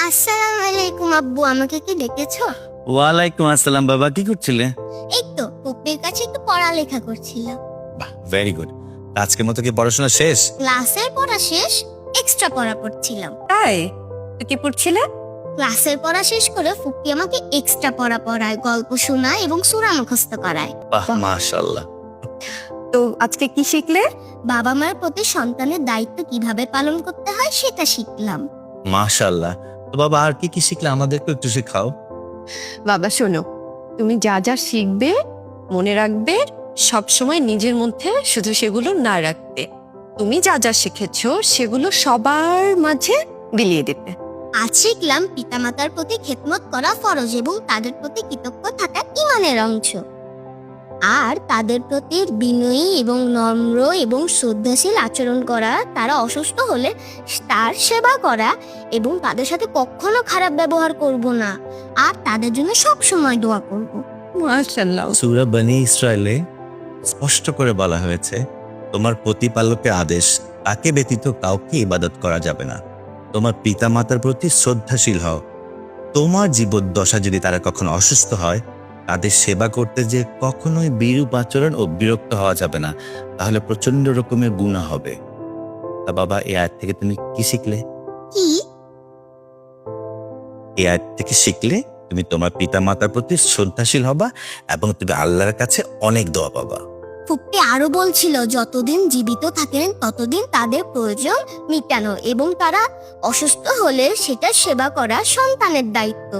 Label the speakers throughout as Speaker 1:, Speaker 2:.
Speaker 1: আসসালামু আলাইকুম আব্বু, আমাকে কি ডেকেছো?
Speaker 2: ওয়ালাইকুম আসসালাম বাবা, কি করছিলে?
Speaker 1: এই তো পপ্পির কাছে একটু পড়ালেখা করছিলাম।
Speaker 2: বাহ, ভেরি গুড। আজকের মতো কি পড়াশোনা শেষ?
Speaker 1: ক্লাসের পড়া শেষ, এক্সট্রা পড়া পড়ছিলাম।
Speaker 3: তাই তুই কি পড়ছিলে?
Speaker 1: ক্লাসের পড়া শেষ করে ফুপ্পি আমাকে এক্সট্রা পড়া পড়ায়, গল্প শোনায় এবং সূরা মুখস্থ করায়।
Speaker 2: বাহ, মাশাআল্লাহ।
Speaker 3: তো আজকে কি শিখলে?
Speaker 1: বাবা মার প্রতি সন্তানের দায়িত্ব কিভাবে পালন করতে হয় সেটা শিখলাম।
Speaker 2: মাশাআল্লাহ। তো বাবা আর কি কি শিখলে আমাদেরকে একটু শেখাও।
Speaker 3: বাবা শোনো, তুমি যা যা শিখবে মনে রাখবে, সব সময় নিজের মধ্যে শুধু সেগুলো না রাখতে। তুমি যা যা শিখেছো সেগুলো সবার মাঝে বিলিয়ে দিতে।
Speaker 1: আজ শিখলাম পিতামাতার প্রতি খেদমত করা ফরজ এবং তাদের প্রতি কৃতজ্ঞ থাকা ঈমানের অংশ। আর তাদের প্রতি বিনয়ী এবং নম্র এবং শ্রদ্ধাশীল আচরণ করা, তারা অসুস্থ হলে তার সেবা করা এবং তাদের সাথে কখনো খারাপ ব্যবহার করব না, আর তাদের জন্য সব সময় দোয়া করব।
Speaker 3: মাশাআল্লাহ।
Speaker 2: সূরা বনী ইসরায়েলে স্পষ্ট করে বলা হয়েছে, তোমার প্রতিপালকের আদেশ, তাকে ব্যতীত কাউকে ইবাদত করা যাবে না। তোমার পিতামাতার প্রতি শ্রদ্ধাশীল হও। তোমার জীবদ্দশা যদি তারা কখনো অসুস্থ হয়, তাদের সেবা করতে যে কখনোই বিরূপ আচরণ ও বিরক্ত হওয়া যাবে না, তাহলে প্রচন্ড রকমের গুনাহ হবে। তা বাবা, এই আয়াত থেকে তুমি কি শিখলে?
Speaker 1: কি?
Speaker 2: এই আয়াত থেকে শিখলে তুমি তোমার পিতামাতার প্রতি শ্রদ্ধাশীল হবা এবং তুমি আল্লাহর কাছে অনেক দোয়া পাবা।
Speaker 1: ফুপ্পি আরো বলছিল, যতদিন জীবিত থাকেন ততদিন তাদের প্রয়োজন মিটানো এবং তারা অসুস্থ হলে সেটা সেবা করা সন্তানের দায়িত্ব,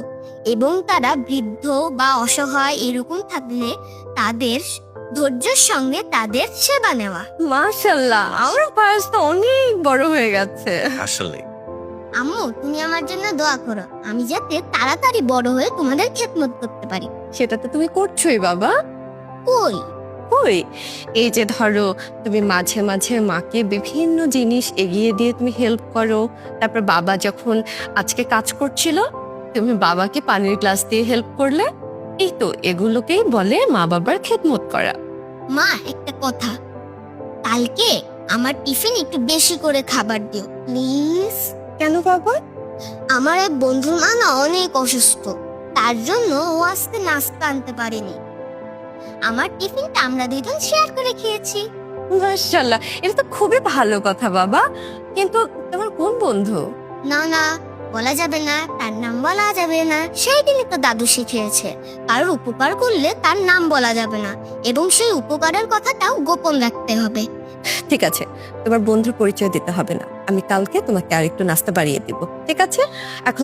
Speaker 1: এবং তারা বৃদ্ধ বা অসহায় এরকম থাকলে তাদের ধৈর্যের সঙ্গে তাদের সেবা নেওয়া।
Speaker 3: মাশাআল্লাহ, আমার পায়েস তো অনেক বড় হয়ে গেছে।
Speaker 2: আসলে
Speaker 1: আম্মু, তুমি আমার জন্য দোয়া করো, আমি যাতে তাড়াতাড়ি বড় হয়ে তোমাদের খেদমত করতে পারি।
Speaker 3: সেটা তো তুমি করছোই বাবা।
Speaker 1: কই?
Speaker 3: ওই এই যে ধরো, তুমি মাঝে মাঝে মাকে বিভিন্ন জিনিস এগিয়ে দিয়ে তুমি হেল্প করো। তারপর বাবা যখন আজকে কাজ করছিল, তুমি বাবাকে পানির গ্লাস দিয়ে হেল্প করলে। এই তো এগুলোকেই বলে মা বাবার খেদমত করা।
Speaker 1: মা, একটা কথা, কালকে আমার টিফিন একটু বেশি করে খাবার দিও প্লিজ।
Speaker 3: কেন বাবা?
Speaker 1: আমার এক বন্ধুর মা না অনেক অসুস্থ, তার জন্য ও আজকে নাস্তা আনতে পারেনি। আমার টিফিনটা আমরা দুজন শেয়ার করে খেয়েছি।
Speaker 3: মাশাআল্লাহ, এটা তো খুবই ভালো কথা বাবা। কিন্তু তোমার কোন বন্ধু?
Speaker 1: না না, বলা যাবে না, তার নাম বলা যাবে না। সেই দিনই তো দাদু শিখিয়েছে, কারোর উপকার করলে তার নাম বলা যাবে না এবং সেই উপকারের কথাটাও গোপন রাখতে হবে।
Speaker 3: ঠিক আছে, তোমার বন্ধুর পরিচয় দিতে হবে না। আমি কালকে তোমাকে আরেকটু নাস্তা বাড়িয়ে দিব, ঠিক আছে? এখন